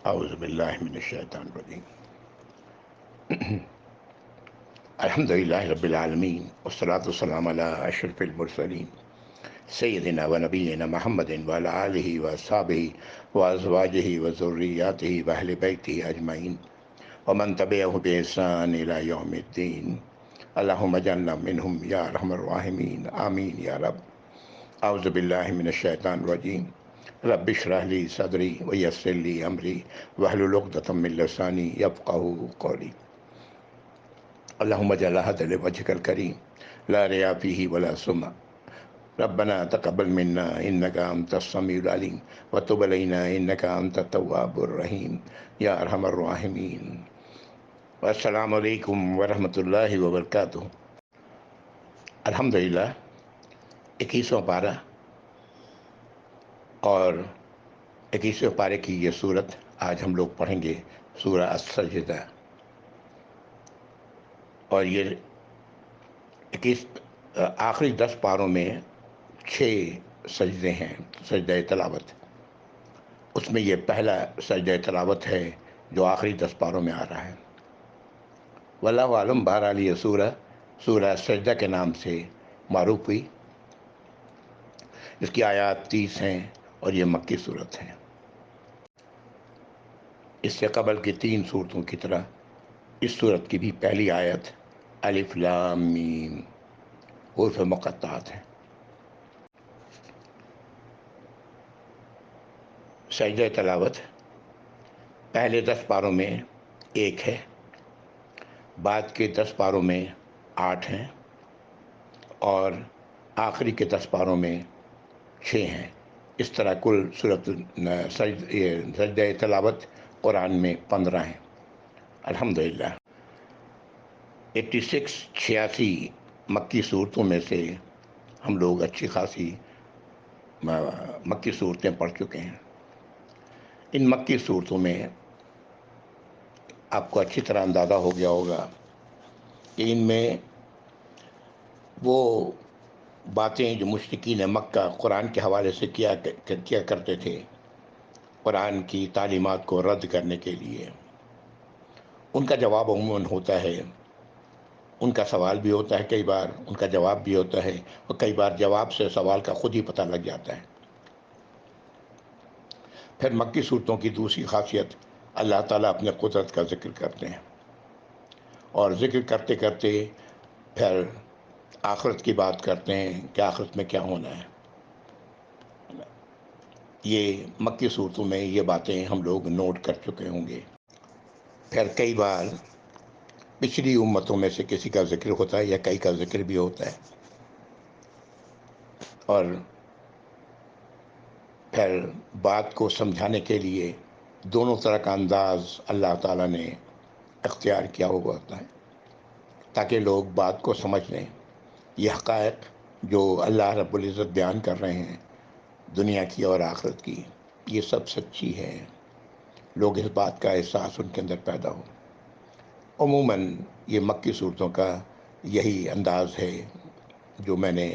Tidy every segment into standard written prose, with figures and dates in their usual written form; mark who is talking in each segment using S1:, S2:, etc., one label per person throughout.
S1: اعوذ باللہ من الشیطان الرجیم۔ الحمد للہ رب العالمین والصلاة والسلام علی اشرف المرسلین سیدنا و نبینا محمد وعلی آلہ واصحابہ وازواجہ وذریاتہ واہل بیتہ اجمعین ومن تبعہ بإحسان الی یوم الدین۔ اللہم اجعلنا منہم یا ارحم الراحمین، آمین یا رب۔ اعوذ باللہ من الشیطان الرجیم۔ رب اشرح لی صدری ویسر لی امری واحلل عقدۃ من لسانی یفقہوا قولی۔ اللہم اجعل ھذا لوجہک الکریم لا ریاء فیہ ولا سمعہ۔ ربنا تقبل منا انک انت السمیع العلیم وتب علینا انک انت التواب الرحیم یا ارحم الراحمین۔ السلام علیکم ورحمۃ اللہ وبرکاتہ۔ الحمدللہ 21واں پارہ اور 21ویں پارے کی یہ صورت آج ہم لوگ پڑھیں گے، سورہ السجدہ۔ اور یہ 21 آخری 10 پاروں میں 6 سجدے ہیں، سجدہ تلاوت۔ اس میں یہ پہلا سجدہ تلاوت ہے جو آخری 10 پاروں میں آ رہا ہے۔ واللہ عالم، بہرحال یہ سورہ سجدہ کے نام سے معروف ہوئی۔ اس کی آیات 30 ہیں اور یہ مکی صورت ہے۔ اس سے قبل کی 3 صورتوں کی طرح اس صورت کی بھی پہلی آیت الف لام میم حروف مقطعات ہیں۔ سجدہ تلاوت پہلے 10 پاروں میں 1 ہے، بعد کے 10 پاروں میں 8 ہیں اور آخری کے 10 پاروں میں 6 ہیں۔ اس طرح کل سجدہ تلاوت قرآن میں 15 ہیں۔ الحمدللہ 86 مکی صورتوں میں سے ہم لوگ اچھی خاصی مکی صورتیں پڑھ چکے ہیں۔ ان مکی صورتوں میں آپ کو اچھی طرح اندازہ ہو گیا ہوگا کہ ان میں وہ باتیں جو مشرکین مکہ قرآن کے حوالے سے کیا کرتے تھے، قرآن کی تعلیمات کو رد کرنے کے لیے، ان کا جواب عموماً ہوتا ہے، ان کا سوال بھی ہوتا ہے، کئی بار ان کا جواب بھی ہوتا ہے، اور کئی بار جواب سے سوال کا خود ہی پتہ لگ جاتا ہے۔ پھر مکی صورتوں کی دوسری خاصیت، اللہ تعالیٰ اپنے قدرت کا ذکر کرتے ہیں، اور ذکر کرتے کرتے پھر آخرت کی بات کرتے ہیں کہ آخرت میں کیا ہونا ہے۔ یہ مکی صورتوں میں یہ باتیں ہم لوگ نوٹ کر چکے ہوں گے۔ پھر کئی بار پچھلی امتوں میں سے کسی کا ذکر ہوتا ہے یا کئی کا ذکر بھی ہوتا ہے، اور پھر بات کو سمجھانے کے لیے دونوں طرح کا انداز اللہ تعالیٰ نے اختیار کیا ہوا ہوتا ہے تاکہ لوگ بات کو سمجھ لیں۔ یہ حقائق جو اللہ رب العزت بیان کر رہے ہیں دنیا کی اور آخرت کی، یہ سب سچی ہے، لوگ اس بات کا احساس ان کے اندر پیدا ہو۔ عموماً یہ مکی صورتوں کا یہی انداز ہے جو میں نے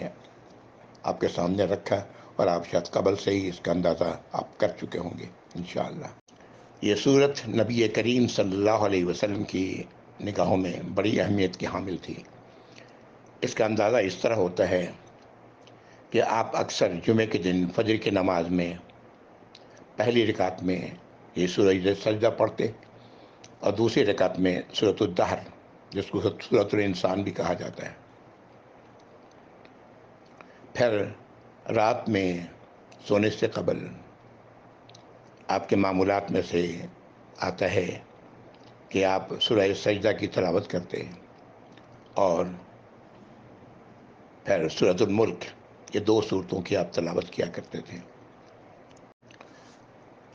S1: آپ کے سامنے رکھا، اور آپ شاید قبل سے ہی اس کا اندازہ آپ کر چکے ہوں گے انشاءاللہ۔ یہ صورت نبی کریم صلی اللہ علیہ وسلم کی نگاہوں میں بڑی اہمیت کی حامل تھی۔ اس کا اندازہ اس طرح ہوتا ہے کہ آپ اکثر جمعے کے دن فجر کی نماز میں پہلی رکعت میں یہ سورہ سجدہ پڑھتے، اور دوسری رکعت میں سورۃ الدہر، جس کو سورۃ الانسان بھی کہا جاتا ہے۔ پھر رات میں سونے سے قبل آپ کے معمولات میں سے آتا ہے کہ آپ سورہ سجدہ کی تلاوت کرتے، اور پھر سورۃ الملک، یہ 2 صورتوں کی آپ تلاوت کیا کرتے تھے۔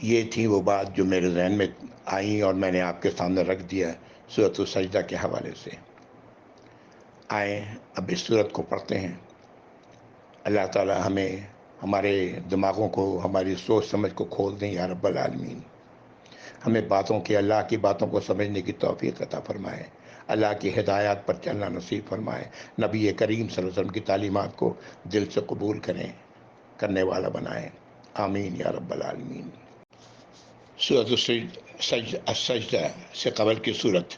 S1: یہ تھی وہ بات جو میرے ذہن میں آئیں اور میں نے آپ کے سامنے رکھ دیا سورۃ السجدہ کے حوالے سے۔ آئیں اب اس صورت کو پڑھتے ہیں۔ اللہ تعالی ہمیں ہمارے دماغوں کو، ہماری سوچ سمجھ کو کھول دیں یا رب العالمین۔ ہمیں اللہ کی باتوں کو سمجھنے کی توفیق عطا فرمائے، اللہ کی ہدایات پر چلنا نصیب فرمائے، نبی کریم صلی اللہ علیہ وسلم کی تعلیمات کو دل سے قبول کرنے والا بنائے، آمین یا رب العالمین۔ سورۃ السجدہ سے قبل کی صورت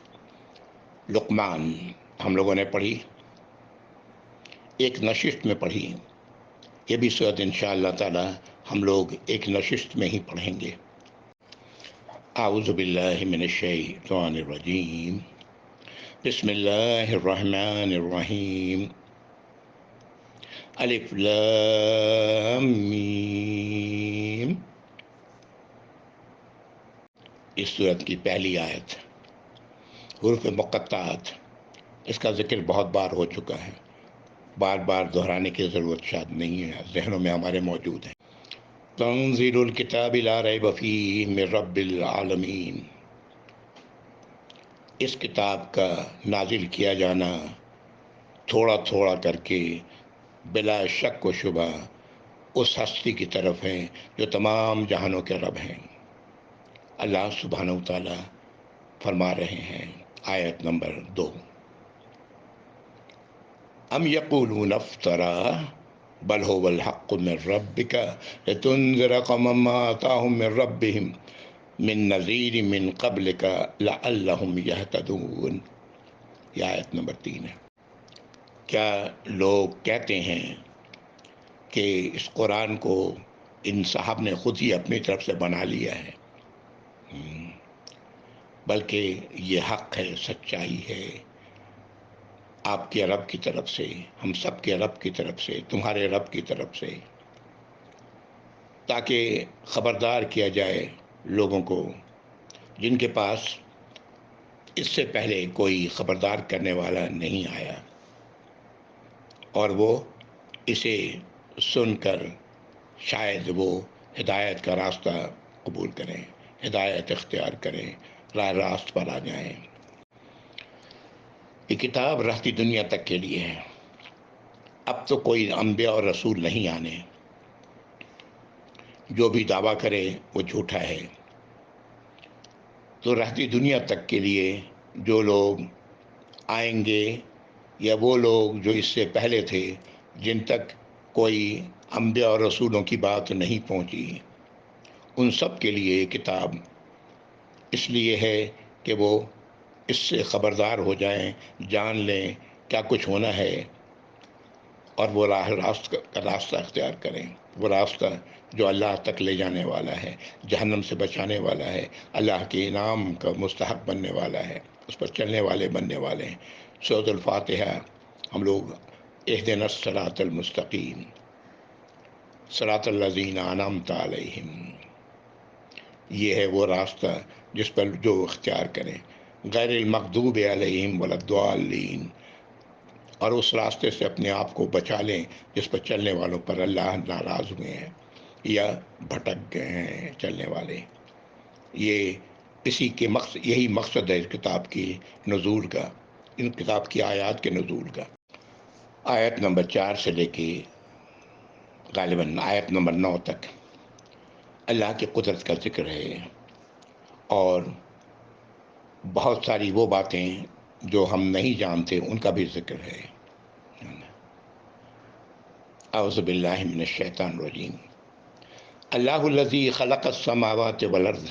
S1: لقمان ہم لوگوں نے پڑھی، ایک نشست میں پڑھی. یہ بھی صورت انشاءاللہ تعالی ہم لوگ ایک نشست میں ہی پڑھیں گے. اعوذ باللہ من الشیطان الرجیم، بسم اللہ الرحمن الرحیم. الف لام میم. اس صورت کی پہلی آیت حروف مقطعات، اس کا ذکر بہت بار ہو چکا ہے، بار بار دہرانے کی ضرورت شاید نہیں ہے، ذہنوں میں ہمارے موجود ہے. تنزیل الکتاب لا ریب فیہ من رب العالمین. اس کتاب کا نازل کیا جانا تھوڑا تھوڑا کر کے بلا شک و شبہ اس ہستی کی طرف ہے جو تمام جہانوں کے رب ہیں. اللہ سبحانہ و تعالی فرما رہے ہیں آیت نمبر 2، ام یقولون افترا بل هو الحق من ربک لتنذر قوما ما آتاهم من ربهم من نذیر من قبلک لعلهم یہتدون. یہ آیت نمبر 3 ہے. کیا لوگ کہتے ہیں کہ اس قرآن کو ان صاحب نے خود ہی اپنی طرف سے بنا لیا ہے؟ بلکہ یہ حق ہے، سچائی ہے آپ کے رب کی طرف سے، ہم سب کے رب کی طرف سے، تمہارے رب کی طرف سے، تاکہ خبردار کیا جائے لوگوں کو جن کے پاس اس سے پہلے کوئی خبردار کرنے والا نہیں آیا، اور وہ اسے سن کر شاید وہ ہدایت کا راستہ قبول کریں، ہدایت اختیار کریں، راہ راست پر آ جائیں. یہ کتاب رہتی دنیا تک کے لیے ہے. اب تو کوئی انبیاء اور رسول نہیں آنے، جو بھی دعویٰ کرے وہ جھوٹا ہے. تو رہتی دنیا تک کے لیے جو لوگ آئیں گے یا وہ لوگ جو اس سے پہلے تھے جن تک کوئی انبیاء اور رسولوں کی بات نہیں پہنچی، ان سب کے لیے یہ کتاب اس لیے ہے کہ وہ اس سے خبردار ہو جائیں، جان لیں کیا کچھ ہونا ہے، اور وہ راستہ اختیار کریں، وہ راستہ جو اللہ تک لے جانے والا ہے، جہنم سے بچانے والا ہے، اللہ کے انعام کا مستحق بننے والا ہے، اس پر چلنے والے بننے والے ہیں. سورۃ الفاتحہ ہم لوگ اہدنا الصراط المستقیم صراط الذین انعمت علیہم، یہ ہے وہ راستہ جس پر جو اختیار کریں، غیر المغضوب علیہم ولا الضالین، اور اس راستے سے اپنے آپ کو بچا لیں جس پر چلنے والوں پر اللہ ناراض ہوئے ہیں یا بھٹک گئے ہیں چلنے والے. یہی مقصد ہے اس کتاب کی نزول کا، ان کتاب کی آیات کے نزول کا. آیت نمبر 4 سے لے کے غالباً آیت نمبر 9 تک اللہ کی قدرت کا ذکر ہے، اور بہت ساری وہ باتیں جو ہم نہیں جانتے ان کا بھی ذکر ہے. اعوذ باللہ من الشیطان الرجیم. اللہ الذی خلق السماوات والارض،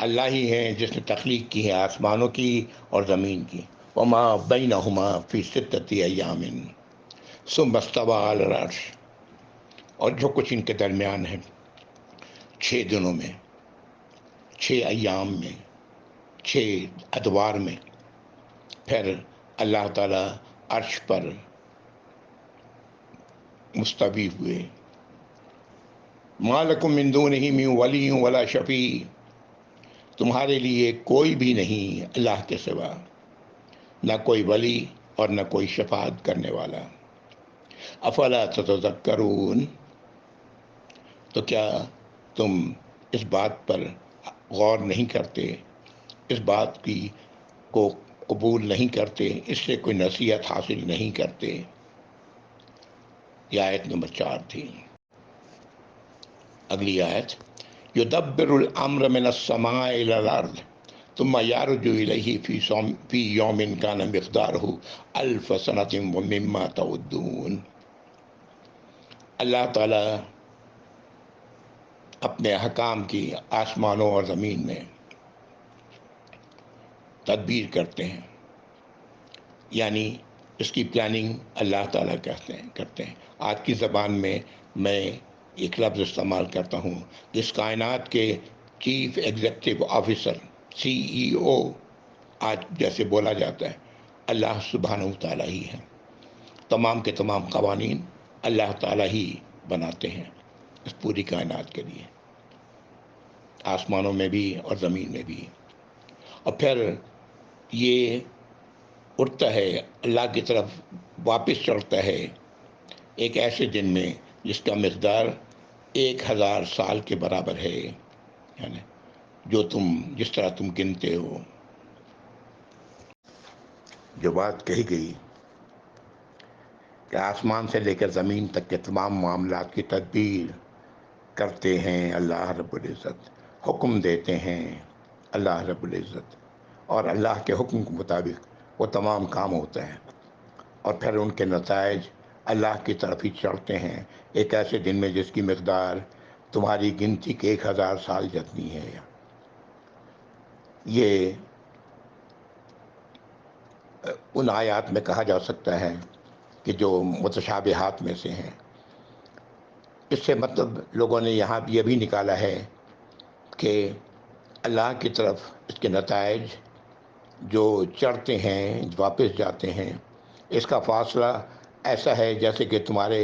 S1: اللہ ہی ہے جس نے تخلیق کی ہے آسمانوں کی اور زمین کی. وما بینہما فی ستۃ ایام ثم استوی علی العرش، اور جو کچھ ان کے درمیان ہے 6 دنوں میں، 6 ایام میں، 6 ادوار میں، پھر اللہ تعالیٰ عرش پر مستوی ہوئے. ما لکم من دونہ من ولی ولا شفیع، تمہارے لیے کوئی بھی نہیں اللہ کے سوا، نہ کوئی ولی اور نہ کوئی شفاعت کرنے والا. افلا تتذکرون، تو کیا تم اس بات پر غور نہیں کرتے، اس بات کو قبول نہیں کرتے، اس سے کوئی نصیحت حاصل نہیں کرتے. یہ آیت نمبر 4 تھی. اگلی آیت، یدبر الامر من السماء الى الارض ثم یعرج الیہ فی یوم کان مقدارہ 1000 سنۃ مما تعدون. اللہ تعالیٰ اپنے حکام کی آسمانوں اور زمین میں تدبیر کرتے ہیں، یعنی اس کی پلاننگ اللہ تعالیٰ کرتے ہیں۔ آج کی زبان میں ایک لفظ استعمال کرتا ہوں، جس کائنات کے چیف ایگزیکٹو آفیسر CEO آج جیسے بولا جاتا ہے، اللہ سبحانہ و تعالیٰ ہی ہے۔ تمام کے تمام قوانین اللہ تعالیٰ ہی بناتے ہیں اس پوری کائنات کے لیے، آسمانوں میں بھی اور زمین میں بھی۔ اور پھر یہ اٹھتا ہے اللہ کی طرف، واپس چڑھتا ہے ایک ایسے دن میں جس کا مقدار 1000 سال کے برابر ہے، یعنی جس طرح تم گنتے ہو۔ جو بات کہی گئی کہ آسمان سے لے کر زمین تک کے تمام معاملات کی تدبیر کرتے ہیں اللہ رب العزت، حکم دیتے ہیں اللہ رب العزت، اور اللہ کے حکم کے مطابق وہ تمام کام ہوتا ہے، اور پھر ان کے نتائج اللہ کی طرف ہی چڑھتے ہیں ایک ایسے دن میں جس کی مقدار تمہاری گنتی کے 1000 سال جتنی ہے۔ یہ ان آیات میں کہا جا سکتا ہے کہ جو متشابہات میں سے ہیں۔ اس سے مطلب لوگوں نے یہاں یہ بھی نکالا ہے کہ اللہ کی طرف اس کے نتائج جو چڑھتے ہیں واپس جاتے ہیں، اس کا فاصلہ ایسا ہے جیسے کہ تمہارے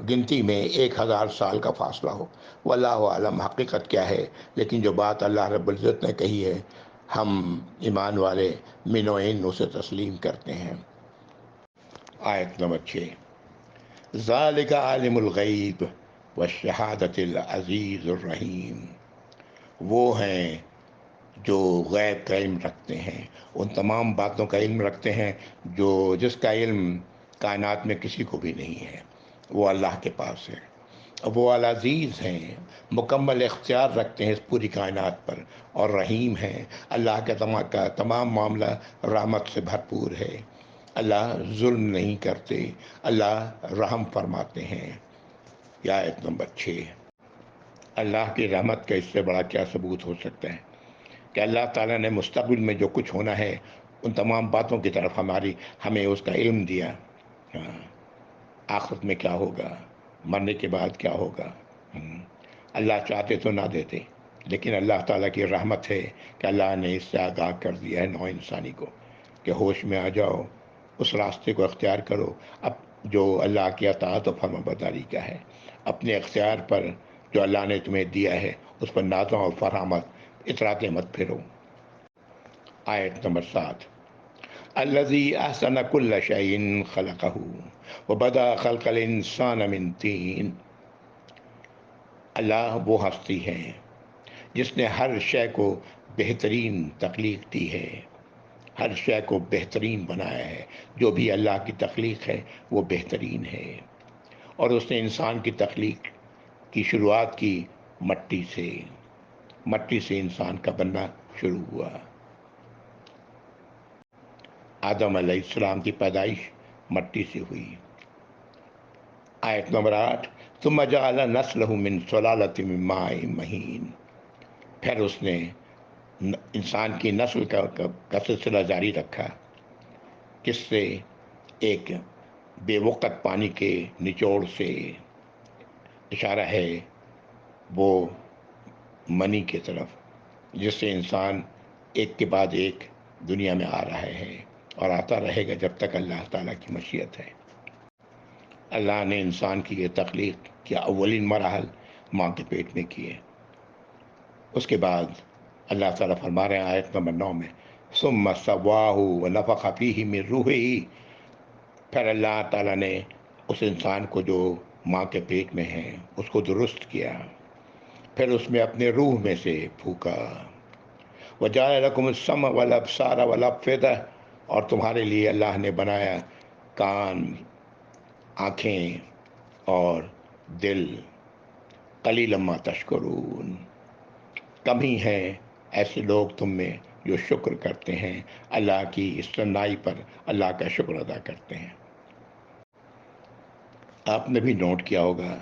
S1: گنتی میں 1000 سال کا فاصلہ ہو۔ واللہ عالم حقیقت کیا ہے، لیکن جو بات اللہ رب العزت نے کہی ہے ہم ایمان والے منوعین اسے تسلیم کرتے ہیں۔ آیت نمبر 6، ذالک عالم الغیب والشہادۃ العزیز الرحیم، وہ ہیں جو غیب کا علم رکھتے ہیں، ان تمام باتوں کا علم رکھتے ہیں جس کا علم کائنات میں کسی کو بھی نہیں ہے، وہ اللہ کے پاس ہے۔ وہ العزیز ہیں، مکمل اختیار رکھتے ہیں اس پوری کائنات پر، اور رحیم ہیں، اللہ کا تمام معاملہ رحمت سے بھرپور ہے۔ اللہ ظلم نہیں کرتے، اللہ رحم فرماتے ہیں۔ یہ آیت نمبر 6۔ اللہ کی رحمت کا اس سے بڑا کیا ثبوت ہو سکتا ہے کہ اللہ تعالیٰ نے مستقبل میں جو کچھ ہونا ہے ان تمام باتوں کی طرف ہمیں اس کا علم دیا۔ آخرت میں کیا ہوگا، مرنے کے بعد کیا ہوگا، اللہ چاہتے تو نہ دیتے، لیکن اللہ تعالیٰ کی رحمت ہے کہ اللہ نے اس سے آگاہ کر دیا ہے نوع انسانی کو کہ ہوش میں آ جاؤ، اس راستے کو اختیار کرو اب جو اللہ کی اطاعت و فرما برداری کا ہے، اپنے اختیار پر جو اللہ نے تمہیں دیا ہے اس پر نازوں اور فرحمت اطراتے مت پھرو۔ آیت نمبر 7، الذی احسن کل شیء خلقہ وبدأ خلق الانسان من طین، اللہ وہ ہستی ہے جس نے ہر شے کو بہترین تخلیق دی ہے، ہر شے کو بہترین بنایا ہے، جو بھی اللہ کی تخلیق ہے وہ بہترین ہے، اور اس نے انسان کی تخلیق کی شروعات کی مٹی سے انسان کا بننا شروع ہوا۔ آدم علیہ السلام کی پیدائش مٹی سے ہوئی۔ آیت نمبر 8، ثم جعل نسلہ من سلالۃ من ماء مہین، پھر اس نے انسان کی نسل کا سلسلہ جاری رکھا، کس سے؟ ایک بے وقت پانی کے نچوڑ سے، اشارہ ہے وہ منی کی طرف، جس سے انسان ایک کے بعد ایک دنیا میں آ رہا ہے اور آتا رہے گا جب تک اللہ تعالیٰ کی مشیت ہے۔ اللہ نے انسان کی یہ تخلیق کے اولین مراحل ماں کے پیٹ میں کیے، اس کے بعد اللہ تعالیٰ فرما رہے ہیں آیت نمبر 9 میں، ثم سواہ ونفخ فیہ من روحہ، پھر اللہ تعالیٰ نے اس انسان کو جو ماں کے پیٹ میں ہے اس کو درست کیا، پھر اس میں اپنے روح میں سے پھونکا، وَجَعَلَ لَكُمُ السَّمْعَ وَالْأَبْصَارَ وَالْأَفْئِدَةَ، اور تمہارے لیے اللہ نے بنایا کان، آنکھیں اور دل، قلیلا ما تشکرون، کم ہی ہیں ایسے لوگ تم میں جو شکر کرتے ہیں، اللہ کی اس صنعائی پر اللہ کا شکر ادا کرتے ہیں۔ آپ نے بھی نوٹ کیا ہوگا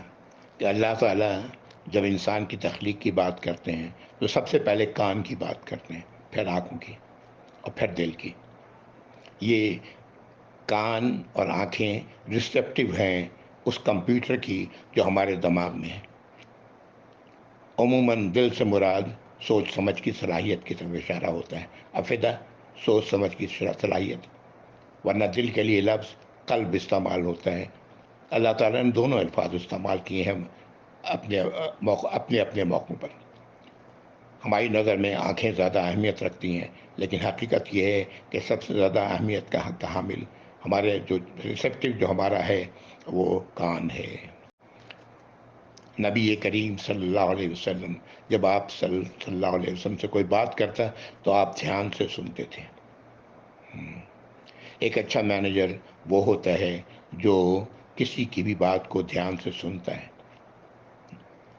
S1: کہ اللہ تعالیٰ جب انسان کی تخلیق کی بات کرتے ہیں تو سب سے پہلے کان کی بات کرتے ہیں، پھر آنکھوں کی، اور پھر دل کی۔ یہ کان اور آنکھیں ریسپٹیو ہیں اس کمپیوٹر کی جو ہمارے دماغ میں ہے۔ عموماً دل سے مراد سوچ سمجھ کی صلاحیت کی طرف اشارہ ہوتا ہے، افیدہ سوچ سمجھ کی صلاحیت، ورنہ دل کے لیے لفظ قلب استعمال ہوتا ہے۔ اللہ تعالیٰ نے دونوں الفاظ استعمال کیے ہیں اپنے اپنے موقعوں پر۔ ہماری نظر میں آنکھیں زیادہ اہمیت رکھتی ہیں، لیکن حقیقت یہ ہے کہ سب سے زیادہ اہمیت کا حق حامل ہمارے جو ریسپٹیو جو ہمارا ہے وہ کان ہے۔ نبی کریم صلی اللہ علیہ وسلم، جب آپ صلی اللہ علیہ وسلم سے کوئی بات کرتا تو آپ دھیان سے سنتے تھے۔ ایک اچھا مینیجر وہ ہوتا ہے جو کسی کی بھی بات کو دھیان سے سنتا ہے۔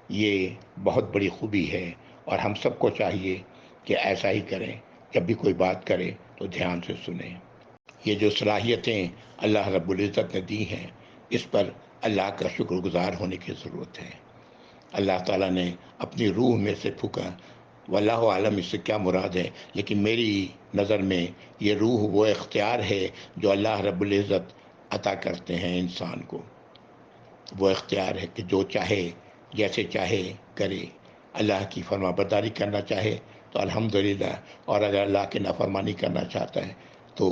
S1: یہ بہت بڑی خوبی ہے، اور ہم سب کو چاہیے کہ ایسا ہی کریں، جب بھی کوئی بات کرے تو دھیان سے سنیں۔ یہ جو صلاحیتیں اللہ رب العزت نے دی ہیں، اس پر اللہ کا شکر گزار ہونے کی ضرورت ہے۔ اللہ تعالیٰ نے اپنی روح میں سے پھونکا، واللہ عالم اس سے کیا مراد ہے، لیکن میری نظر میں یہ روح وہ اختیار ہے جو اللہ رب العزت عطا کرتے ہیں انسان کو۔ وہ اختیار ہے کہ جو چاہے جیسے چاہے کرے۔ اللہ کی فرما برداری کرنا چاہے تو الحمدللہ، اور اگر اللہ کی نافرمانی کرنا چاہتا ہے تو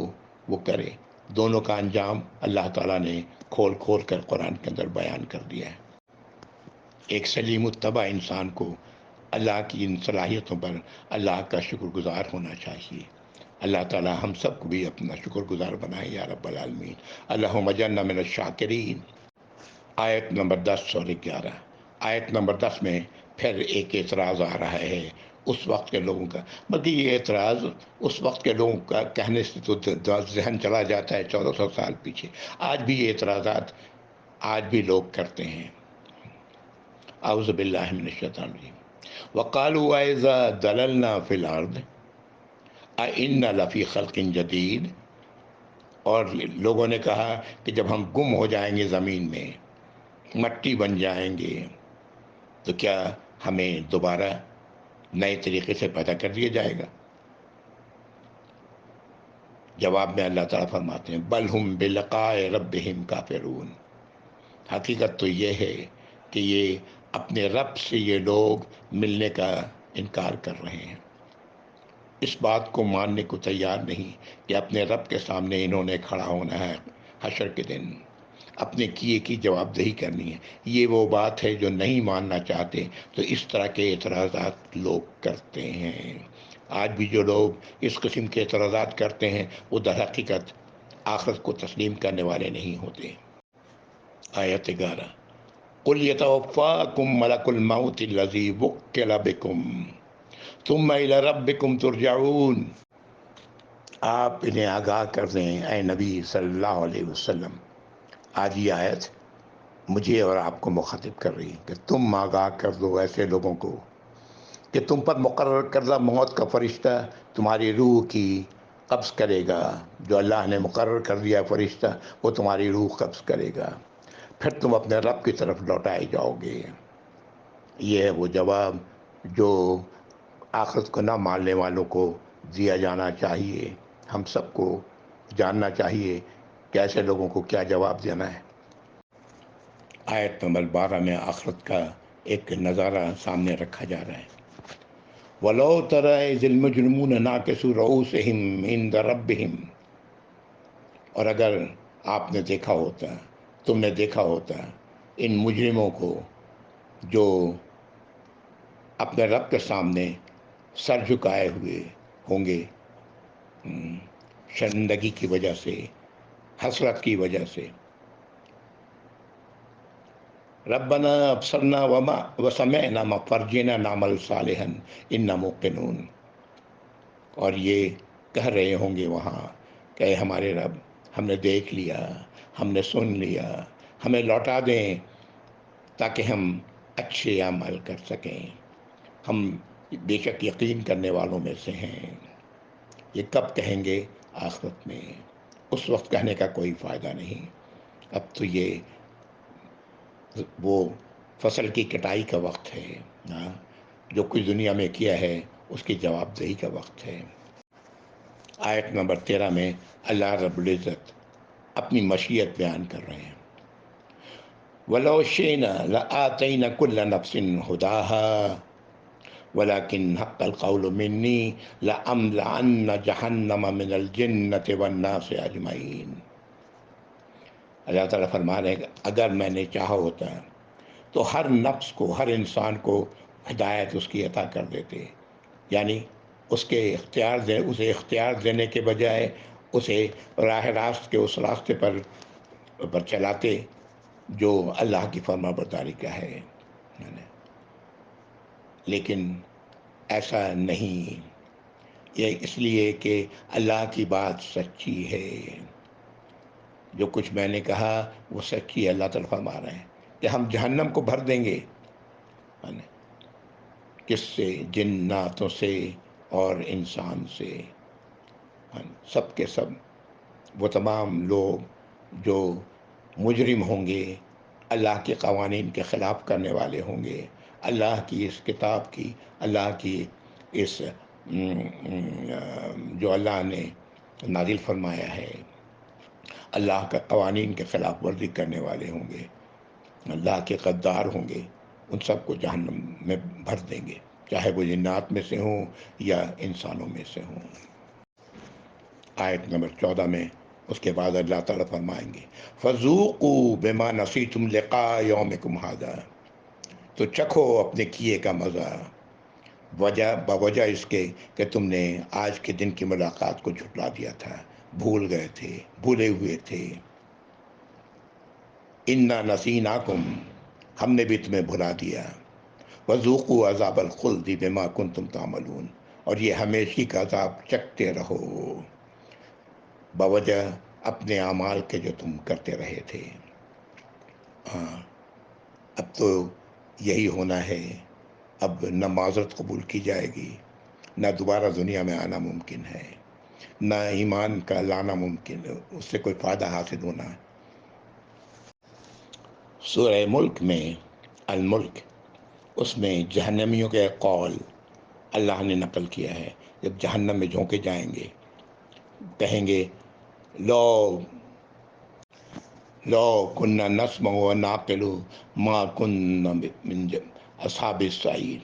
S1: وہ کرے۔ دونوں کا انجام اللہ تعالیٰ نے کھول کھول کر قرآن کے اندر بیان کر دیا ہے۔ ایک سلیم الطبع انسان کو اللہ کی ان صلاحیتوں پر اللہ کا شکر گزار ہونا چاہیے۔ اللہ تعالیٰ ہم سب کو بھی اپنا شکر گزار بنائے یا رب العالمین۔ اللہم اجعلنا من الشاکرین۔ آیت نمبر 10 اور 11۔ آیت نمبر 10 میں پھر ایک اعتراض آ رہا ہے اس وقت کے لوگوں کا، بلکہ یہ اعتراض اس وقت کے لوگوں کا کہنے سے تو ذہن چلا جاتا ہے 1400 سال پیچھے۔ آج بھی یہ اعتراضات آج بھی لوگ کرتے ہیں۔ اعوذ باللہ من الشیطان الرجیم۔ وقالوا اذا ضللنا فی الارض ائنا لفی خلق جدید۔ اور لوگوں نے کہا کہ جب ہم گم ہو جائیں گے زمین میں، مٹی بن جائیں گے، تو کیا ہمیں دوبارہ نئے طریقے سے پیدا کر دیا جائے گا؟ جواب میں اللہ تعالیٰ فرماتے ہیں بل ہم بلقاء ربہم کافرون۔ حقیقت تو یہ ہے کہ یہ اپنے رب سے یہ لوگ ملنے کا انکار کر رہے ہیں، اس بات کو ماننے کو تیار نہیں کہ اپنے رب کے سامنے انہوں نے کھڑا ہونا ہے حشر کے دن، اپنے کیے کی جواب دہی کرنی ہے۔ یہ وہ بات ہے جو نہیں ماننا چاہتے، تو اس طرح کے اعتراضات لوگ کرتے ہیں۔ آج بھی جو لوگ اس قسم کے اعتراضات کرتے ہیں وہ در حقیقت آخرت کو تسلیم کرنے والے نہیں ہوتے۔ آیت 11۔ قل یتوفاکم ملک الموت الذی وکل بکم ثم الی ربکم ترجعون۔ آپ انہیں آگاہ کر دیں اے نبی صلی اللہ علیہ وسلم۔ آج یہ آیت مجھے اور آپ کو مخاطب کر رہی کہ تم آگاہ کر دو ایسے لوگوں کو کہ تم پر مقرر کردہ موت کا فرشتہ تمہاری روح کی قبض کرے گا۔ جو اللہ نے مقرر کر دیا فرشتہ وہ تمہاری روح قبض کرے گا، پھر تم اپنے رب کی طرف لوٹائے جاؤ گے۔ یہ ہے وہ جواب جو آخرت کو نہ ماننے والوں کو دیا جانا چاہیے۔ ہم سب کو جاننا چاہیے کہ ایسے لوگوں کو کیا جواب دینا ہے۔ آیت نمبر 12 میں آخرت کا ایک نظارہ سامنے رکھا جا رہا ہے۔ وَلَوْ تَرَىٰ إِذِ الْمُجْرِمُونَ نَاكِسُو رُءُوسِهِمْ عِندَ رَبِّهِمْ۔ اور اگر آپ نے دیکھا ہوتا، تم نے دیکھا ہوتا ان مجرموں کو جو اپنے رب کے سامنے سر جھکائے ہوئے ہوں گے، شرمندگی کی وجہ سے، حسرت کی وجہ سے، ربنا ابصرنا وسمعنا فارجعنا نعمل صالحا انا موقنون۔ اور یہ کہہ رہے ہوں گے وہاں کہ اے ہمارے رب، ہم نے دیکھ لیا، ہم نے سن لیا، ہمیں لوٹا دیں تاکہ ہم اچھے عمل کر سکیں، ہم بے شک یقین کرنے والوں میں سے ہیں۔ یہ کب کہیں گے؟ آخرت میں۔ اس وقت کہنے کا کوئی فائدہ نہیں۔ اب تو یہ وہ فصل کی کٹائی کا وقت ہے، ہاں، جو کچھ دنیا میں کیا ہے اس کی جواب دہی کا وقت ہے۔ آیت نمبر 13 میں اللہ رب العزت اپنی مشیت بیان کر رہے ہیں۔ وَلَوْ شِئْنَا لَآتَيْنَا كُلَّ نَفْسٍ هُدَاهَا وَلَكِنْ حَقَّ الْقَوْلُ مِنِّي لَأَمْلَأَنَّ جَهَنَّمَ مِنَ الْجِنَّةِ وَالنَّاسِ أَجْمَعِينَ۔ اللہ تعالیٰ فرما رہے ہیں کہ اگر میں نے چاہا ہوتا تو ہر نفس کو، ہر انسان کو ہدایت اس کی عطا کر دیتے، یعنی اسے اختیار دینے کے بجائے اسے راہ راست کے اس راستے پر چلاتے جو اللہ کی فرما برداری کا ہے، لیکن ایسا نہیں، یہ اس لیے کہ اللہ کی بات سچی ہے، جو کچھ میں نے کہا وہ سچی ہے۔ اللہ تعالیٰ فرما رہے ہیں کہ ہم جہنم کو بھر دیں گے، کس سے؟ جناتوں سے اور انسان سے، سب کے سب، وہ تمام لوگ جو مجرم ہوں گے، اللہ کے قوانین کے خلاف کرنے والے ہوں گے، اللہ کی اس کتاب کی، اللہ کی اس جو اللہ نے نازل فرمایا ہے، اللہ کا قوانین کے خلاف ورزی کرنے والے ہوں گے، اللہ کے غدار ہوں گے، ان سب کو جہنم میں بھر دیں گے، چاہے وہ جنات میں سے ہوں یا انسانوں میں سے ہوں۔ آیت نمبر 14 میں اس کے بعد اللہ تعالیٰ فرمائیں گے فَذُوقُوا بِمَا نَسِیتُمْ لِقَاءَ يَوْمِكُمْ هَٰذَا، تو چکھو اپنے کیے کا مزہ، بوجہ اس کے کہ تم نے آج کے دن کی ملاقات کو جھٹلا دیا تھا، بھول گئے تھے، بھولے ہوئے تھے۔ اِنَّا نَسِینَاکُمْ، ہم نے بھی تمہیں بھلا دیا، وَذُوقُوا عَذَابَ الْخُلْدِ بِمَا كُنتُمْ تَعْمَلُونَ، اور یہ ہمیشہ کا عذاب چکھتے رہو بوجہ اپنے اعمال کے جو تم کرتے رہے تھے۔ ہاں، اب تو یہی ہونا ہے، اب نہ معذرت قبول کی جائے گی، نہ دوبارہ دنیا میں آنا ممکن ہے، نہ ایمان کا لانا ممکن ہے، اس سے کوئی فائدہ حاصل ہونا ہے۔ سورہ ملک میں، الملک، اس میں جہنمیوں کے قول اللہ نے نقل کیا ہے، جب جہنم میں جھونکے جائیں گے کہیں گے لو كنا نسمع ونعقل ما كنا من اصحاب السعیر،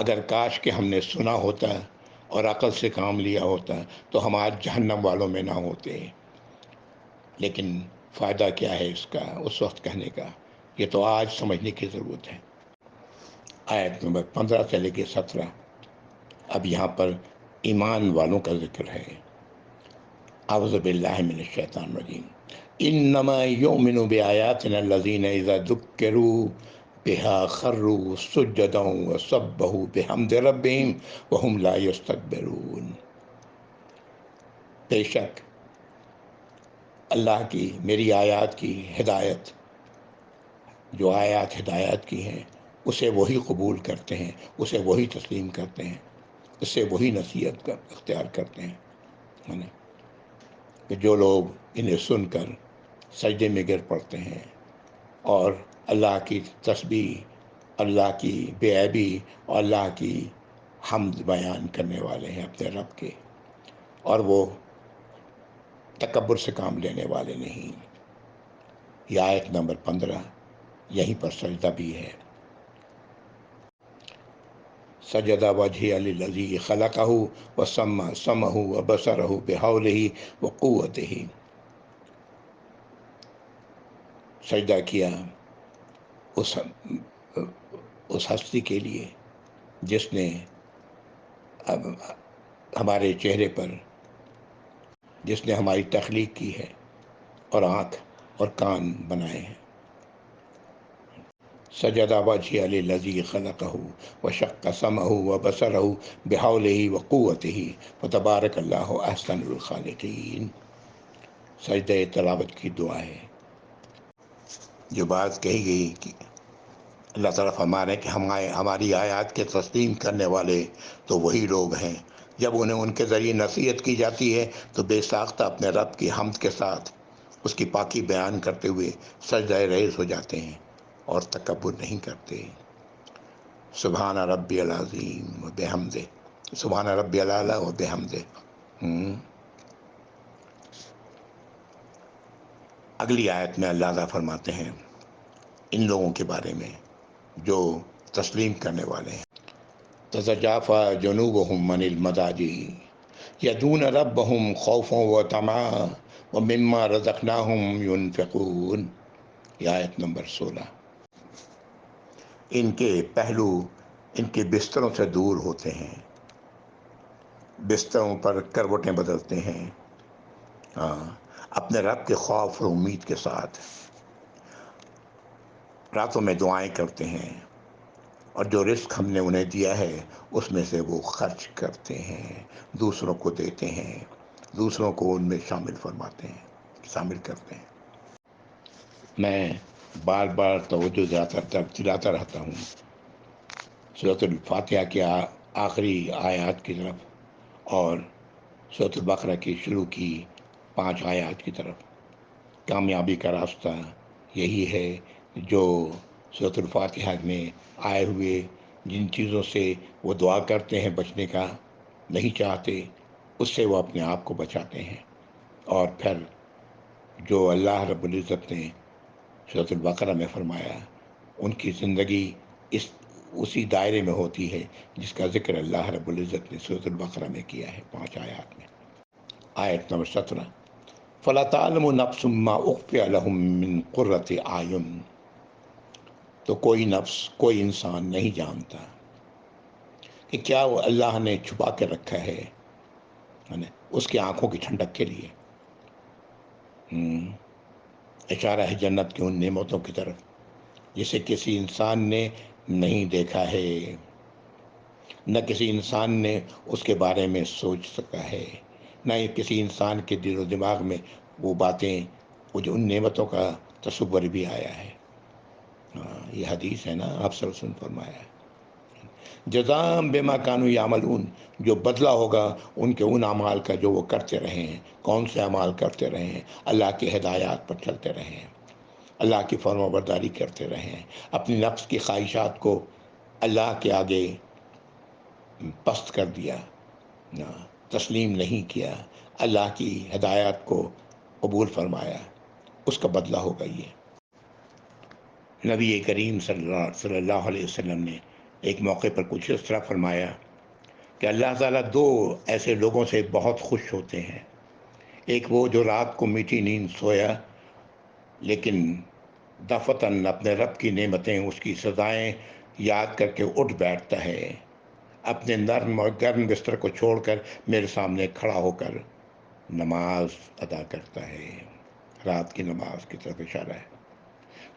S1: اگر کاش کہ ہم نے سنا ہوتا اور عقل سے کام لیا ہوتا تو ہم آج جہنم والوں میں نہ ہوتے، لیکن فائدہ کیا ہے اس کا اس وقت کہنے کا، یہ تو آج سمجھنے کی ضرورت ہے۔ آیت نمبر 15 سے لے کے 17، اب یہاں پر ایمان والوں کا ذکر ہے۔ اعوذ باللہ من الشیطان الرجیم، انما یؤمن بآیاتنا الذین اذا ذکروا بها خروا سجدا وسبحوا بحمد ربهم وهم لا یستکبرون، بے شک اللہ کی، میری آیات کی ہدایت، جو آیات ہدایت کی ہیں اسے وہی قبول کرتے ہیں، اسے وہی تسلیم کرتے ہیں، اس سے وہی نصیحت کا اختیار کرتے ہیں، کہ جو لوگ انہیں سن کر سجدے میں گر پڑتے ہیں اور اللہ کی تسبیح، اللہ کی بے عیبی اور اللہ کی حمد بیان کرنے والے ہیں اپنے رب کے، اور وہ تکبر سے کام لینے والے نہیں۔ یہ آیت نمبر 15، یہیں پر سجدہ بھی ہے۔ سجد وجہ للذی خلقہ وسمعہ وبصرہ بحولہ وقوتہ، سجدہ کیا اس ہستی کے لیے جس نے ہمارے چہرے پر، جس نے ہماری تخلیق کی ہے اور آنکھ اور کان بنائے ہیں۔ سجد وجہ للذی خلقہ وشق سمعہ وبصرہ بحولہ وقوتہ فتبارک اللہ احسن الخالقین۔ سجدہ تلاوت کی دعا ہے۔ جو بات کہی گئی کہ اللہ تعالیٰ فرما رہے ہیں کہ ہماری آیات کے تسلیم کرنے والے تو وہی لوگ ہیں جب انہیں ان کے ذریعے نصیحت کی جاتی ہے تو بے ساختہ اپنے رب کی حمد کے ساتھ اس کی پاکی بیان کرتے ہوئے سجدہ ریز ہو جاتے ہیں اور تکبر نہیں کرتے۔ سبحان ربی العظیم و بحمدہ، سبحان ربی العلی و بحمدہ۔ اگلی آیت میں اللہ تعالیٰ فرماتے ہیں ان لوگوں کے بارے میں جو تسلیم کرنے والے ہیں، تتجافی جنوبہم عن المضاجع یدعون ربہم خوفا وطمعا ومما رزقناہم ینفقون۔ یہ آیت نمبر 16۔ ان کے پہلو ان کے بستروں سے دور ہوتے ہیں، بستروں پر کروٹیں بدلتے ہیں، اپنے رب کے خوف اور امید کے ساتھ راتوں میں دعائیں کرتے ہیں، اور جو رزق ہم نے انہیں دیا ہے اس میں سے وہ خرچ کرتے ہیں، دوسروں کو دیتے ہیں، دوسروں کو ان میں شامل فرماتے ہیں، شامل کرتے ہیں۔ میں بار بار توجہ دلاتا رہتا ہوں سورۃ الفاتحہ کے آخری آیات کی طرف اور سورۃ البقرہ کی شروع کی 5 آیات کی طرف۔ کامیابی کا راستہ یہی ہے جو سورۃ الفاتحہ میں آئے ہوئے جن چیزوں سے وہ دعا کرتے ہیں بچنے کا نہیں چاہتے، اس سے وہ اپنے آپ کو بچاتے ہیں، اور پھر جو اللہ رب العزت نے سورۃ البقرہ میں فرمایا ان کی زندگی اسی دائرے میں ہوتی ہے جس کا ذکر اللہ رب العزت نے سورۃ البقرہ میں کیا ہے 5 آیات میں۔ آیت نمبر 17، فَلَا تَعْلَمُ نَفْسٌ مَّا أُخْفِيَ لَهُم مِّن قُرَّةِ أَعْيُنٍ، تو کوئی نفس، کوئی انسان نہیں جانتا کہ کیا وہ اللہ نے چھپا کے رکھا ہے اس کی آنکھوں کی ٹھنڈک کے لیے۔ اشارہ ہے جنت کی ان نعمتوں کی طرف جسے کسی انسان نے نہیں دیکھا ہے، نہ کسی انسان نے اس کے بارے میں سوچ سکا ہے، نہ ہی کسی انسان کے دل و دماغ میں وہ باتیں، وہ جو ان نعمتوں کا تصور بھی آیا ہے۔ یہ حدیث ہے نا، آپ صلی اللہ علیہ وسلم فرمایا ہے جزاء بما کانوا یعملون، جو بدلہ ہوگا ان کے ان اعمال کا جو وہ کرتے رہے ہیں۔ کون سے اعمال کرتے رہے ہیں؟ اللہ کی ہدایات پر چلتے رہے ہیں، اللہ کی فرما برداری کرتے رہے ہیں، اپنی نفس کی خواہشات کو اللہ کے آگے پست کر دیا، تسلیم نہیں کیا، اللہ کی ہدایات کو قبول فرمایا، اس کا بدلہ ہوگا یہ۔ نبی کریم صلی اللہ علیہ وسلم نے ایک موقع پر کچھ اس طرح فرمایا کہ اللہ تعالیٰ 2 ایسے لوگوں سے بہت خوش ہوتے ہیں، ایک وہ جو رات کو میٹھی نیند سویا لیکن دفتن اپنے رب کی نعمتیں، اس کی سزائیں یاد کر کے اٹھ بیٹھتا ہے، اپنے نرم اور گرم بستر کو چھوڑ کر میرے سامنے کھڑا ہو کر نماز ادا کرتا ہے۔ رات کی نماز کی طرف اشارہ ہے۔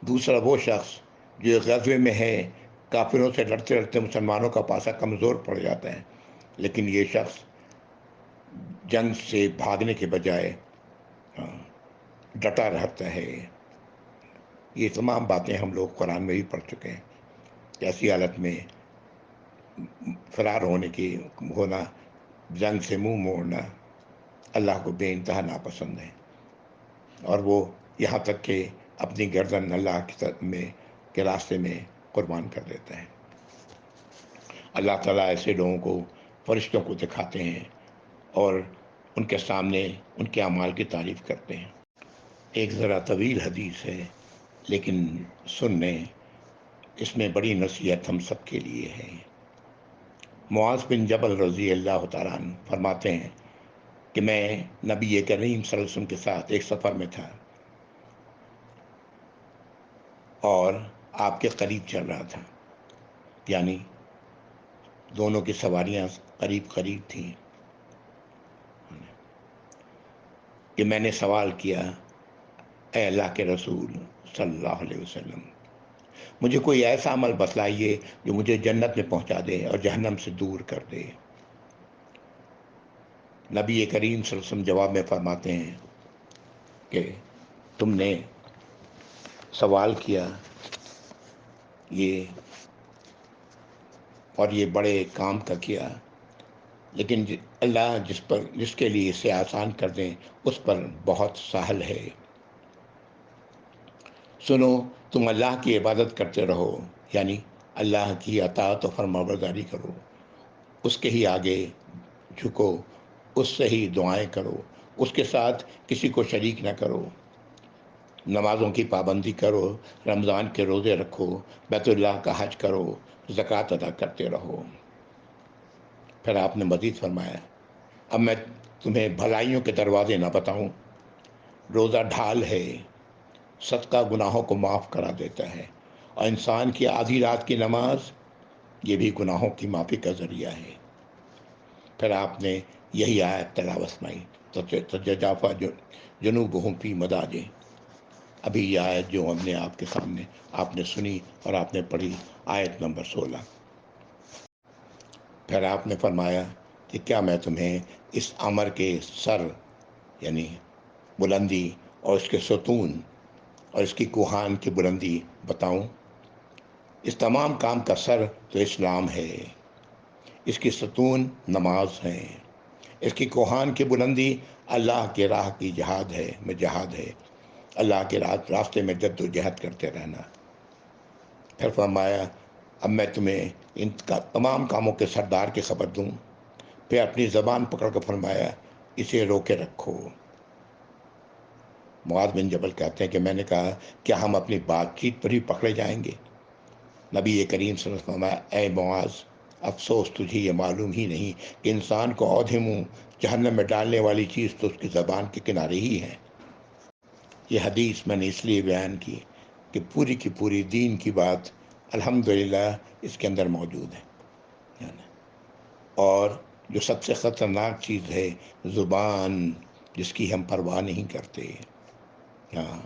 S1: دوسرا وہ شخص جو غزوے میں ہے، کافروں سے لڑتے لڑتے مسلمانوں کا پاسا کمزور پڑ جاتا ہے، لیکن یہ شخص جنگ سے بھاگنے کے بجائے ڈٹا رہتا ہے۔ یہ تمام باتیں ہم لوگ قرآن میں بھی پڑھ چکے ہیں کہ ایسی حالت میں فرار ہونا، جنگ سے منہ موڑنا اللہ کو بے انتہا ناپسند ہے، اور وہ یہاں تک کہ اپنی گردن اللہ کے راستے میں قربان کر دیتا ہے۔ اللہ تعالیٰ ایسے لوگوں کو فرشتوں کو دکھاتے ہیں اور ان کے سامنے ان کے اعمال کی تعریف کرتے ہیں۔ ایک ذرا طویل حدیث ہے لیکن سن لیں، اس میں بڑی نصیحت ہم سب کے لیے ہے۔ معاذ بن جبل رضی اللہ تعالیٰ عنہ فرماتے ہیں کہ میں نبی کریم صلی اللہ علیہ وسلم کے ساتھ ایک سفر میں تھا اور آپ کے قریب چل رہا تھا، یعنی دونوں کی سواریاں قریب قریب تھیں، کہ میں نے سوال کیا، اے اللہ کے رسول صلی اللہ علیہ وسلم، مجھے کوئی ایسا عمل بتلائیے جو مجھے جنت میں پہنچا دے اور جہنم سے دور کر دے۔ نبی کریم صلی اللہ علیہ وسلم جواب میں فرماتے ہیں کہ تم نے سوال کیا یہ اور یہ بڑے کام کا کیا، لیکن اللہ جس کے لیے اسے آسان کر دیں اس پر بہت سہل ہے۔ سنو تم اللہ کی عبادت کرتے رہو، یعنی اللہ کی اطاعت و فرمانبرداری کرو، اس کے ہی آگے جھکو، اس سے ہی دعائیں کرو، اس کے ساتھ کسی کو شریک نہ کرو، نمازوں کی پابندی کرو، رمضان کے روزے رکھو، بیت اللہ کا حج کرو، زکوٰۃ ادا کرتے رہو۔ پھر آپ نے مزید فرمایا، اب میں تمہیں بھلائیوں کے دروازے نہ بتاؤں؟ روزہ ڈھال ہے، صدقہ گناہوں کو معاف کرا دیتا ہے، اور انسان کی آدھی رات کی نماز یہ بھی گناہوں کی معافی کا ذریعہ ہے۔ پھر آپ نے یہی آیت تلاوت فرمائی، تتجافی جنوبہم فی مضاجعہم۔ ابھی یہ آیت جو ہم نے آپ کے سامنے آپ نے سنی اور آپ نے پڑھی، آیت نمبر 16۔ پھر آپ نے فرمایا کہ کیا میں تمہیں اس امر کے سر، یعنی بلندی، اور اس کے ستون اور اس کی کوہان کی بلندی بتاؤں؟ اس تمام کام کا سر تو اسلام ہے، اس کی ستون نماز ہیں، اس کی کوہان کی بلندی اللہ کی راہ کی جہاد ہے، اللہ کے راستے میں جد و جہد کرتے رہنا۔ پھر فرمایا اب میں تمہیں ان کا تمام کاموں کے سردار کی خبر دوں؟ پھر اپنی زبان پکڑ کر فرمایا اسے روکے رکھو۔ معاذ بن جبل کہتے ہیں کہ میں نے کہا کیا ہم اپنی بات چیت پر ہی پکڑے جائیں گے؟ نبی کریم صلی اللہ علیہ وسلم فرمایا اے معاذ، افسوس تجھے یہ معلوم ہی نہیں کہ انسان کو عودھے منہ جہنم میں ڈالنے والی چیز تو اس کی زبان کے کنارے ہی ہے۔ یہ حدیث میں نے اس لیے بیان کی کہ پوری کی پوری دین کی بات الحمدللہ اس کے اندر موجود ہے۔ اور جو سب سے خطرناک چیز ہے زبان، جس کی ہم پرواہ نہیں کرتے، ہاں،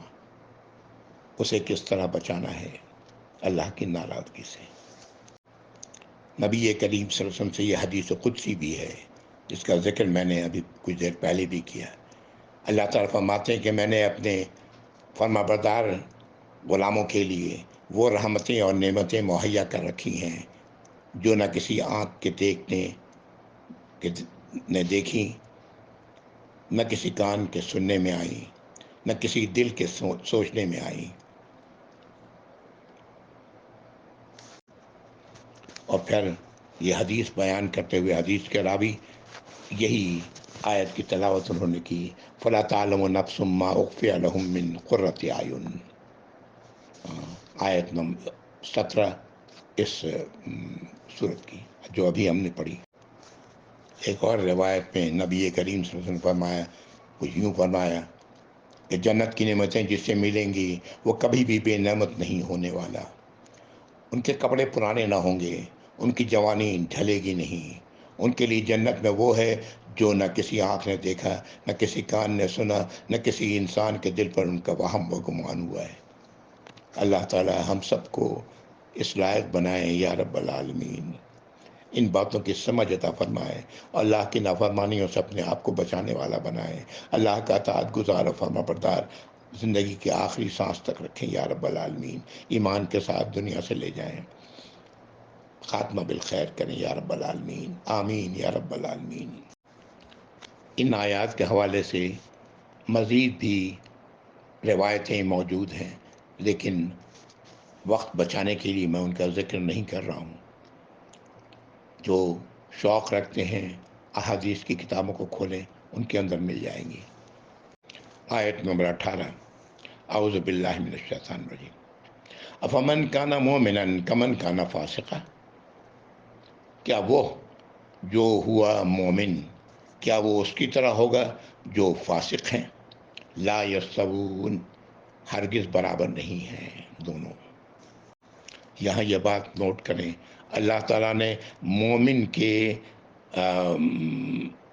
S1: اسے کس طرح بچانا ہے اللہ کی ناراضگی سے۔ نبی کریم صلی اللہ علیہ وسلم سے یہ حدیث قدسی بھی ہے، جس کا ذکر میں نے ابھی کچھ دیر پہلے بھی کیا۔ اللہ تعالیٰ فرماتے ہیں کہ میں نے اپنے فرما بردار غلاموں کے لیے وہ رحمتیں اور نعمتیں مہیا کر رکھی ہیں جو نہ کسی آنکھ کے دیکھنے نے دیکھی، نہ کسی کان کے سننے میں آئی، نہ کسی دل کے سوچنے میں آئی۔ اور پھر یہ حدیث بیان کرتے ہوئے حدیث کے راوی یہی آیت کی تلاوت انہوں نے کی، فَلَا تَعْلَمُ نَفْسٌ مَّا أُخْفِيَ لَهُم مِّن قُرَّةِ أَعْيُنٍ، آیت نمبر 17 اس صورت کی جو ابھی ہم نے پڑھی۔ ایک اور روایت میں نبی کریم صلی اللہ علیہ وسلم فرمایا، کچھ یوں فرمایا کہ جنت کی نعمتیں جس سے ملیں گی وہ کبھی بھی بے نعمت نہیں ہونے والا، ان کے کپڑے پرانے نہ ہوں گے، ان کی جوانی ڈھلے گی نہیں، ان کے لیے جنت میں وہ ہے جو نہ کسی آنکھ نے دیکھا، نہ کسی کان نے سنا، نہ کسی انسان کے دل پر ان کا وہم و گمان ہوا ہے۔ اللہ تعالی ہم سب کو اس لائق بنائے یا رب العالمین، ان باتوں کی سمجھ عطا فرمائے، اور اللہ کی نافرمانیوں سے اپنے آپ کو بچانے والا بنائے، اللہ کا اطاعت گزار و فرما بردار زندگی کی آخری سانس تک رکھیں یا رب العالمین، ایمان کے ساتھ دنیا سے لے جائیں، خاتمہ بالخیر کریں یا رب العالمین، آمین یا رب العالمین۔ ان آیات کے حوالے سے مزید بھی روایتیں موجود ہیں، لیکن وقت بچانے کے لیے میں ان کا ذکر نہیں کر رہا ہوں۔ جو شوق رکھتے ہیں احادیث کی کتابوں کو کھولیں، ان کے اندر مل جائیں گی۔ آیت نمبر 18، اعوذ باللہ من الشیطان الرجیم، افمن کان مومنا کمن کان فاسقا، کیا وہ جو ہوا مومن، کیا وہ اس کی طرح ہوگا جو فاسق ہیں؟ لا یستوون، ہرگز برابر نہیں ہیں دونوں۔ یہاں یہ بات نوٹ کریں، اللہ تعالیٰ نے مومن کے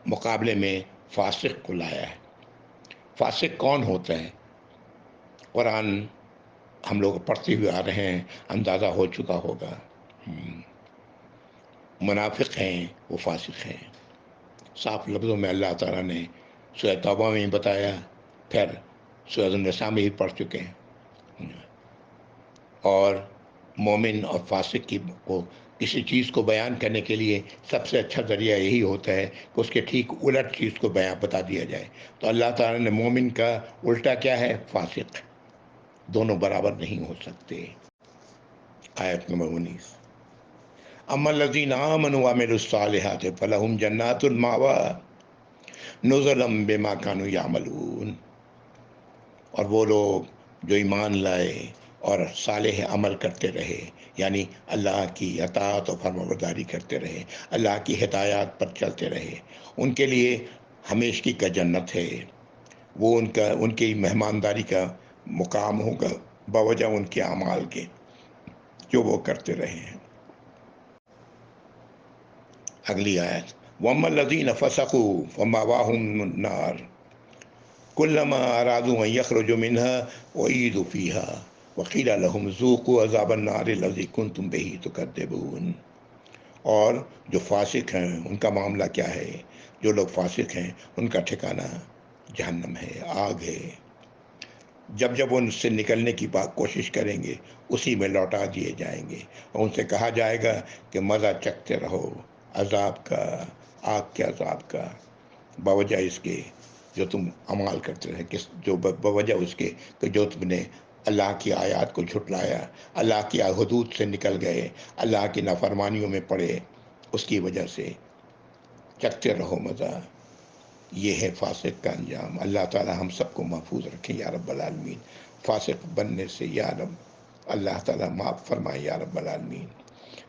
S1: مقابلے میں فاسق کو لایا ہے۔ فاسق کون ہوتا ہے؟ قرآن ہم لوگ پڑھتے ہوئے آ رہے ہیں، اندازہ ہو چکا ہوگا، منافق ہیں وہ فاسق ہیں۔ صاف لفظوں میں اللہ تعالیٰ نے سورہ توبہ میں بتایا، پھر سورہ النساء میں ہی پڑھ چکے ہیں۔ اور مومن اور فاسق کو کسی چیز کو بیان کرنے کے لیے سب سے اچھا ذریعہ یہی ہوتا ہے کہ اس کے ٹھیک الٹ چیز کو بتا دیا جائے۔ تو اللہ تعالیٰ نے مومن کا الٹا کیا ہے؟ فاسق۔ دونوں برابر نہیں ہو سکتے۔ آیت نمبر 19، اما الذین آمنوا وعملوا الصالحات فلہم جنات المأوی نزلا بما كانوا یعملون۔ اور وہ لوگ جو ایمان لائے اور صالح عمل کرتے رہے، یعنی اللہ کی اطاعت و فرمانبرداری کرتے رہے، اللہ کی ہدایات پر چلتے رہے، ان کے لیے ہمیشگی کا جنت ہے۔ وہ ان کی مہمانداری کا مقام ہوگا بوجہ ان کے اعمال کے جو وہ کرتے رہے ہیں۔ اگلی آیت، وَأَمَّا الَّذِينَ فَسَقُوا فَمَأْوَاهُمُ النَّارُ كُلَّمَا أَرَادُوا أَن يَخْرُجُوا مِنْهَا أُعِيدُوا فِيهَا وَقِيلَ لَهُمْ ذُوقُوا عَذَابَ النَّارِ الَّذِي كُنْتُمْ بِهِ تُكَذِّبُونَ۔ اور جو فاسق ہیں ان کا معاملہ کیا ہے؟ جو لوگ فاسق ہیں ان کا ٹھکانہ جہنم ہے، آگ ہے۔ جب جب ان سے نکلنے کی کوشش کریں گے اسی میں لوٹا دیے جائیں گے، اور ان سے کہا جائے گا کہ مزہ چکھتے رہو عذاب کا، آگ کے عذاب کا، بوجہ اس کے جو تم عمال کرتے رہے، جو بوجہ اس کے کہ جو تم نے اللہ کی آیات کو جھٹلایا، اللہ کی حدود سے نکل گئے، اللہ کی نافرمانیوں میں پڑے، اس کی وجہ سے چکھتے رہو مزہ۔ یہ ہے فاسق کا انجام۔ اللہ تعالی ہم سب کو محفوظ رکھیں یا رب العالمین فاسق بننے سے، یا رب اللہ تعالی معاف فرمائے یا رب العالمین۔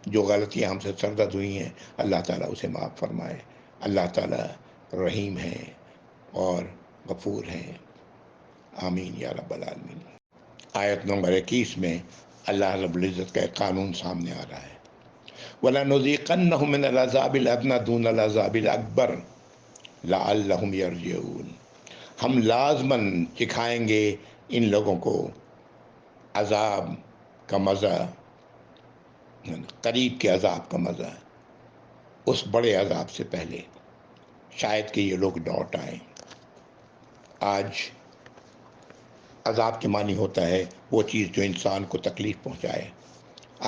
S1: جو غلطیاں ہم سے سرزد ہوئی ہیں اللہ تعالیٰ اسے معاف فرمائے۔ اللہ تعالیٰ رحیم ہے اور غفور ہیں، آمین یا رب العالمین۔ آیت نمبر 21 میں اللہ رب العزت کا ایک قانون سامنے آ رہا ہے، وَلَنُذِيقَنَّهُم مِّنَ الْعَذَابِ الْأَدْنَىٰ دُونَ الْعَذَابِ الْأَكْبَرِ لَعَلَّهُمْ يَرْجِعُونَ۔ ہم لازماً چکھائیں گے ان لوگوں کو عذاب کا مزہ، قریب کے عذاب کا مزہ، اس بڑے عذاب سے پہلے، شاید کہ یہ لوگ لوٹ آئیں۔ آج عذاب کے معنی ہوتا ہے وہ چیز جو انسان کو تکلیف پہنچائے۔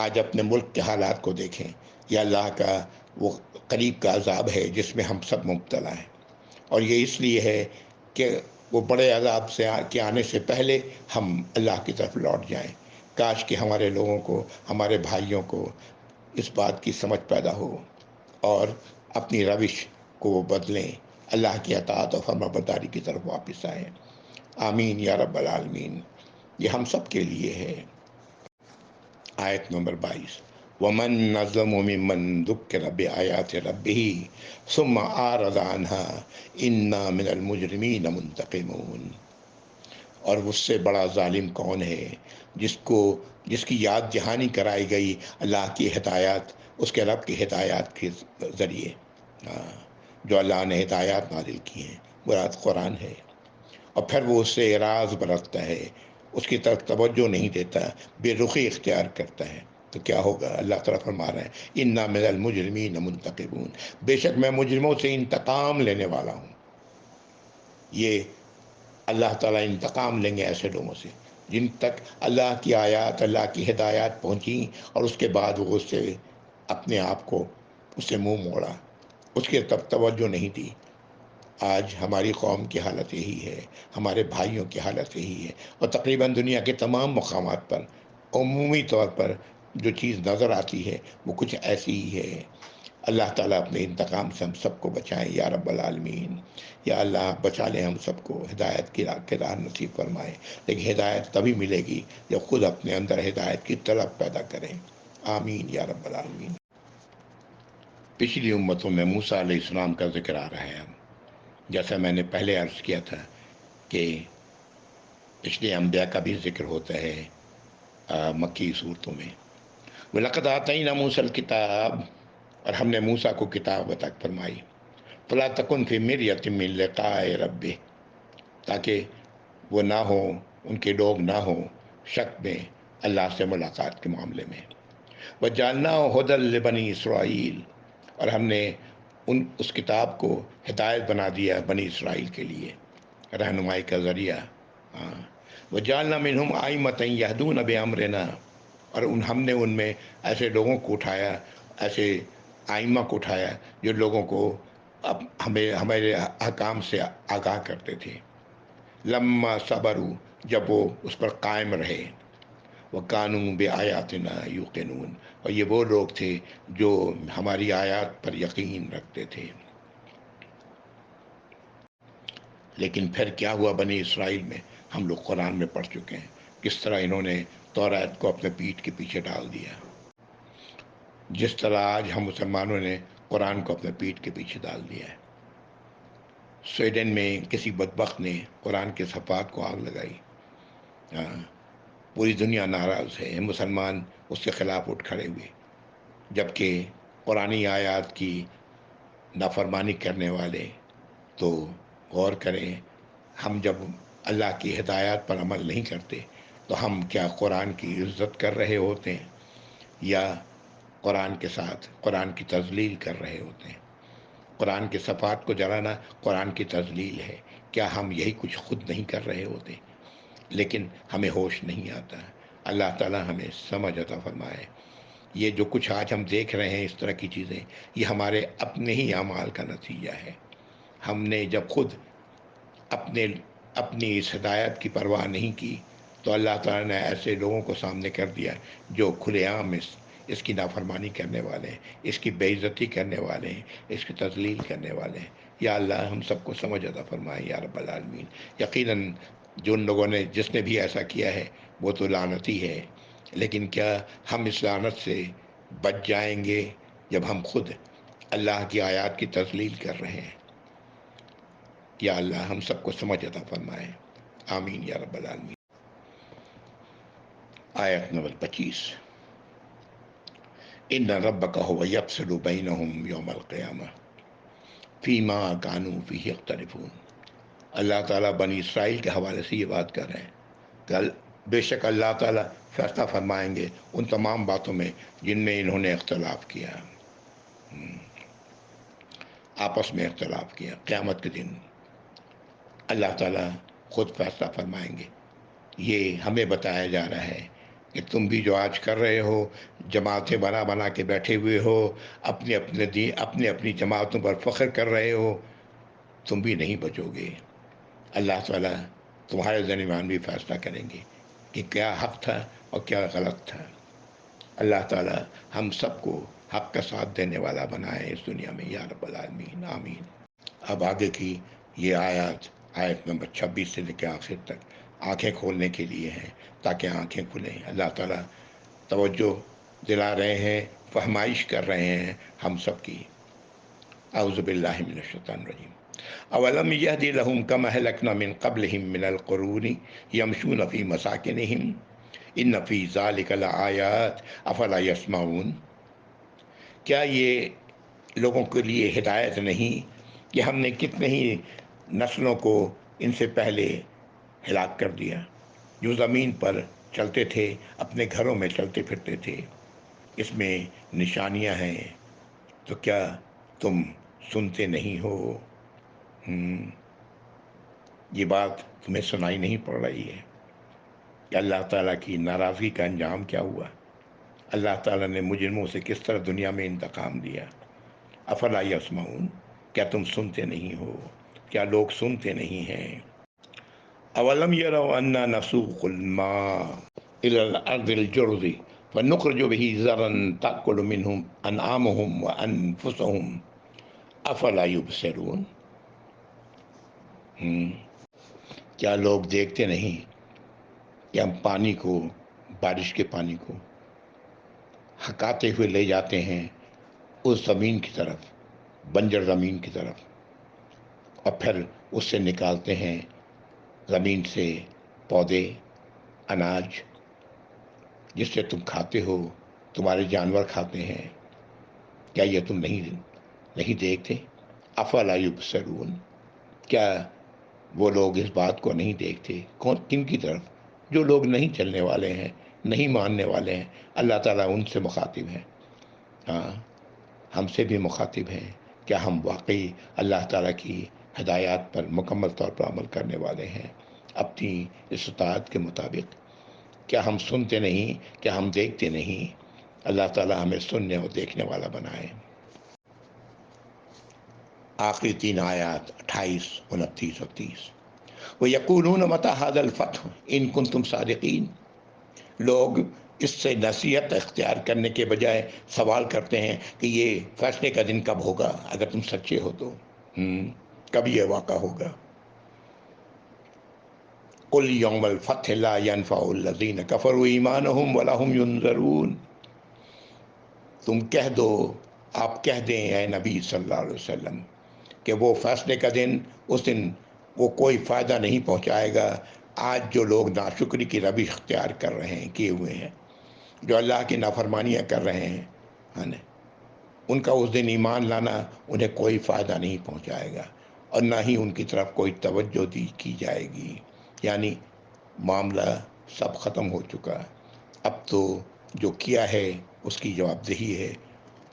S1: آج اپنے ملک کے حالات کو دیکھیں، یہ اللہ کا وہ قریب کا عذاب ہے جس میں ہم سب مبتلا ہیں، اور یہ اس لیے ہے کہ وہ بڑے عذاب کے آنے سے پہلے ہم اللہ کی طرف لوٹ جائیں۔ کاش کہ ہمارے لوگوں کو، ہمارے بھائیوں کو اس بات کی سمجھ پیدا ہو اور اپنی روش کو وہ بدلیں، اللہ کی اطاعت و فرمانبرداری کی طرف واپس آئیں۔ آمین یا رب العالمین۔ یہ ہم سب کے لیے ہے۔ آیت نمبر 22، وَمَن أَظْلَمُ مِمَّن ذُكِّرَ بِآيَاتِ رَبِّهِ ثُمَّ أَعْرَضَ عَنْهَا إِنَّا مِنَ الْمُجْرِمِينَ مُنْتَقِمُونَ۔ اور اس سے بڑا ظالم کون ہے جس کی یاد دہانی کرائی گئی اللہ کی ہدایات، اس کے رب کی ہدایات کے ذریعے، جو اللہ نے ہدایات نازل کی ہیں، مراد قرآن ہے، اور پھر وہ اس سے اعراض برتتا ہے، اس کی طرف توجہ نہیں دیتا، بے رخی اختیار کرتا ہے، تو کیا ہوگا؟ اللہ تعالیٰ فرما رہے ہیں انا من المجرمین منتقمون، بے شک میں مجرموں سے انتقام لینے والا ہوں۔ یہ اللہ تعالیٰ انتقام لیں گے ایسے لوگوں سے جن تک اللہ کی آیات، اللہ کی ہدایات پہنچی اور اس کے بعد وہ اس سے اپنے آپ کو اس سے منہ موڑا، اس کی طرف توجہ نہیں دی۔ آج ہماری قوم کی حالت یہی ہے، ہمارے بھائیوں کی حالت یہی ہے، اور تقریباً دنیا کے تمام مقامات پر عمومی طور پر جو چیز نظر آتی ہے وہ کچھ ایسی ہی ہے۔ اللہ تعالیٰ اپنے انتقام سے ہم سب کو بچائیں یا رب العالمین۔ یا اللہ بچا لیں ہم سب کو، ہدایت کی راہ نصیب فرمائے، لیکن ہدایت تبھی ملے گی جب خود اپنے اندر ہدایت کی طلب پیدا کریں، آمین یا رب العالمین۔ پچھلی امتوں میں موسیٰ علیہ السلام کا ذکر آ رہا ہے۔ جیسا میں نے پہلے عرض کیا تھا کہ پچھلے انبیاء کا بھی ذکر ہوتا ہے مکی صورتوں میں۔ وَلَقَدْ آتَيْنَا مُوسَى الْكِتَابَ، اور ہم نے موسیٰ کو کتاب عطا فرمائی، فَلَا تَكُنْ فِي مِرْيَةٍ مِّن لِقَاءِ رَبِّهِ، تاکہ وہ نہ ہو، ان کے لوگ نہ ہوں شک میں اللہ سے ملاقات کے معاملے میں۔ وَجَعَلْنَاهُ هُدًى لِبَنِي إِسْرَائِيلَ، اور ہم نے اس کتاب کو ہدایت بنا دیا بنی اسرائیل کے لیے، رہنمائی کا ذریعہ۔ وَجَعَلْنَا مِنْهُمْ أَئِمَّةً يَهْدُونَ بِأَمْرِنَا، اور ہم نے ان میں ایسے لوگوں کو اٹھایا، ایسے آئمہ کو اٹھایا جو لوگوں کو ہمارے حکام سے آگاہ کرتے تھے۔ لما صبروا، جب وہ اس پر قائم رہے۔ وَقَانُوا بِآيَاتِنَا يُوقِنُونَ، اور یہ وہ لوگ تھے جو ہماری آیات پر یقین رکھتے تھے۔ لیکن پھر کیا ہوا بنی اسرائیل میں؟ ہم لوگ قرآن میں پڑھ چکے ہیں کس طرح انہوں نے تورات کو اپنے پیٹھ کے پیچھے ڈال دیا، جس طرح آج ہم مسلمانوں نے قرآن کو اپنے پیٹھ کے پیچھے ڈال دیا ہے۔ سویڈن میں کسی بدبخت نے قرآن کے صفحات کو آگ لگائی، پوری دنیا ناراض ہے، مسلمان اس کے خلاف اٹھ کھڑے ہوئے، جبکہ قرآنی آیات کی نافرمانی کرنے والے تو غور کریں، ہم جب اللہ کی ہدایات پر عمل نہیں کرتے تو ہم کیا قرآن کی عزت کر رہے ہوتے ہیں یا قرآن کے ساتھ قرآن کی تذلیل کر رہے ہوتے ہیں؟ قرآن کے صفحات کو جلانا قرآن کی تذلیل ہے، کیا ہم یہی کچھ خود نہیں کر رہے ہوتے؟ لیکن ہمیں ہوش نہیں آتا۔ اللہ تعالیٰ ہمیں سمجھ عطا فرمائے۔ یہ جو کچھ آج ہم دیکھ رہے ہیں اس طرح کی چیزیں، یہ ہمارے اپنے ہی اعمال کا نتیجہ ہے۔ ہم نے جب خود اپنی اس ہدایت کی پرواہ نہیں کی تو اللہ تعالیٰ نے ایسے لوگوں کو سامنے کر دیا جو کھلے عام اس کی نافرمانی کرنے والے ہیں، اس کی بے عزتی کرنے والے ہیں، اس کی تذلیل کرنے والے ہیں۔ یا اللہ ہم سب کو سمجھ عطا فرمائے یا رب العالمین۔ یقیناً جس نے بھی ایسا کیا ہے وہ تو لعنتی ہے، لیکن کیا ہم اس لعنت سے بچ جائیں گے جب ہم خود اللہ کی آیات کی تذلیل کر رہے ہیں؟ یا اللہ ہم سب کو سمجھ عطا فرمائے، آمین یا رب العالمین۔ آیت نمبر 25، ان ربک هو یفصل بینہم یوم القیامہ فیما کانوا فیہ یختلفون۔ اللہ تعالیٰ بنی اسرائیل کے حوالے سے یہ بات کر رہے ہیں کہ بے شک اللہ تعالیٰ فیصلہ فرمائیں گے ان تمام باتوں میں جن میں انہوں نے اختلاف کیا، آپس میں اختلاف کیا۔ قیامت کے دن اللہ تعالیٰ خود فیصلہ فرمائیں گے۔ یہ ہمیں بتایا جا رہا ہے کہ تم بھی جو آج کر رہے ہو، جماعتیں بنا بنا کے بیٹھے ہوئے ہو، اپنی جماعتوں پر فخر کر رہے ہو، تم بھی نہیں بچو گے۔ اللہ تعالیٰ تمہارے درمیان بھی فیصلہ کریں گے کہ کیا حق تھا اور کیا غلط تھا۔ اللہ تعالیٰ ہم سب کو حق کا ساتھ دینے والا بنائے اس دنیا میں یا رب العالمین، آمین۔ اب آگے کی یہ آیت نمبر 26 سے لے کے آخر تک آنکھیں کھولنے کے لیے ہیں، تاکہ آنکھیں کھلیں۔ اللہ تعالیٰ توجہ دلا رہے ہیں، فہمائش کر رہے ہیں ہم سب کی۔ اعوذ باللہ من الشیطان الرجیم۔ اولم یہد لہم کم اہلکنا من قبلہم من القرون یمشون فی مساکنہم ان فی ذالک لآیات افلا یسمعون۔ کیا یہ لوگوں کے لیے ہدایت نہیں کہ ہم نے کتنے ہی نسلوں کو ان سے پہلے ہلاک کر دیا، جو زمین پر چلتے تھے، اپنے گھروں میں چلتے پھرتے تھے؟ اس میں نشانیاں ہیں، تو کیا تم سنتے نہیں ہو؟ یہ بات تمہیں سنائی نہیں پڑ رہی ہے کہ اللہ تعالیٰ کی ناراضگی کا انجام کیا ہوا؟ اللہ تعالیٰ نے مجرموں سے کس طرح دنیا میں انتقام دیا۔ افلا یسمعون، کیا تم سنتے نہیں ہو؟ کیا لوگ سنتے نہیں ہیں؟ اولم یروا انا نسوق الماء الى الارض الجرز فنخرج به زرعا تاكل منه انعامهم وانفسهم افلا یبصرون۔ کیا لوگ دیکھتے نہیں کہ ہم پانی کو، بارش کے پانی کو ہکاتے ہوئے لے جاتے ہیں اس زمین کی طرف، بنجر زمین کی طرف، اور پھر اس سے نکالتے ہیں زمین سے پودے، اناج، جس سے تم کھاتے ہو، تمہارے جانور کھاتے ہیں؟ کیا یہ تم نہیں دیکھتے؟ افلا یبصرون، کیا وہ لوگ اس بات کو نہیں دیکھتے؟ کن کی طرف؟ جو لوگ نہیں چلنے والے ہیں، نہیں ماننے والے ہیں۔ اللہ تعالیٰ ان سے مخاطب ہے، ہاں ہم سے بھی مخاطب ہیں۔ کیا ہم واقعی اللہ تعالیٰ کی ہدایات پر مکمل طور پر عمل کرنے والے ہیں اپنی استطاعت کے مطابق؟ کیا ہم سنتے نہیں؟ کیا ہم دیکھتے نہیں؟ اللہ تعالیٰ ہمیں سننے اور دیکھنے والا بنائے۔ آخری 3 آیات 28، 29 اور 30۔ وَيَقُولُونَ مَتَىٰ هَٰذَا الْفَتْحُ إِن كُنتُمْ صَادِقِينَ، لوگ اس سے نصیحت اختیار کرنے کے بجائے سوال کرتے ہیں کہ یہ فیصلے کا دن کب ہوگا، اگر تم سچے ہو تو کب یہ واقع ہوگا۔ قُلْ يَوْمَ الْفَتْحِ لَا يَنْفَعُ الَّذِينَ كَفَرُوا إِيمَانُهُمْ وَلَا هُمْ يُنذَرُونَ، تم کہہ دو، آپ کہہ دیں اے نبی صلی اللہ علیہ وسلم کہ وہ فیصلے کا دن، اس دن وہ کوئی فائدہ نہیں پہنچائے گا۔ آج جو لوگ ناشکری کی روش اختیار کر رہے ہیں، کیے ہوئے ہیں، جو اللہ کی نافرمانیاں کر رہے ہیں، ان کا اس دن ایمان لانا انہیں کوئی فائدہ نہیں پہنچائے گا، اور نہ ہی ان کی طرف کوئی توجہ دی کی جائے گی۔ یعنی معاملہ سب ختم ہو چکا، اب تو جو کیا ہے اس کی جواب دہی ہے،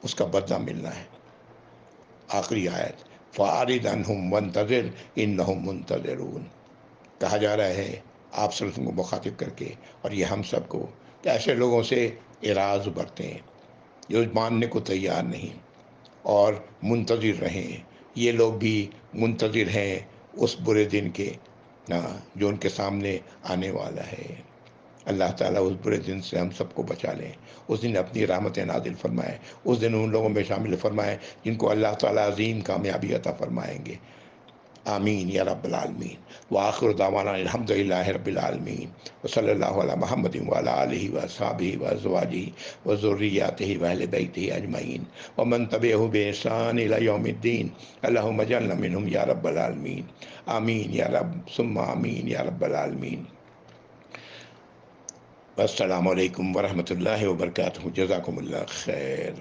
S1: اس کا بدلہ ملنا ہے۔ آخری آیت، فَأَعْرِضْ عَنْهُمْ وَانتَظِرْ إِنَّهُمْ مُنتَظِرُونَ، کہا جا رہا ہے آپ صلی اللہ علیہ وسلم کو مخاطب کر کے، اور یہ ہم سب کو، کہ ایسے لوگوں سے اعراض برتیں جو ماننے کو تیار نہیں، اور منتظر رہیں۔ یہ لوگ بھی منتظر ہیں اس برے دن کے جو ان کے سامنے آنے والا ہے۔ اللہ تعالیٰ اس برے دن سے ہم سب کو بچا لیں، اس دن اپنی رحمت نازل فرمائے، اس دن ان لوگوں میں شامل فرمائے جن کو اللہ تعالیٰ عظیم کامیابی عطا فرمائیں گے۔ آمین یا رب العالمین۔ وآخر دعوانا الحمد للہ رب العالمین، وصلی اللہ علی محمد وعلی آلہ وصحبہ وازواجہ وذریاتہ واہل بیتہ اجمعین ومن تبعہ بإحسان الی یوم الدین، اللہم اجعلنا منہم یا رب العالمین۔ آمین یا رب ثم آمین یا رب العالمین۔ السلام علیکم ورحمۃ اللہ وبرکاتہ، جزاکم اللہ خیر۔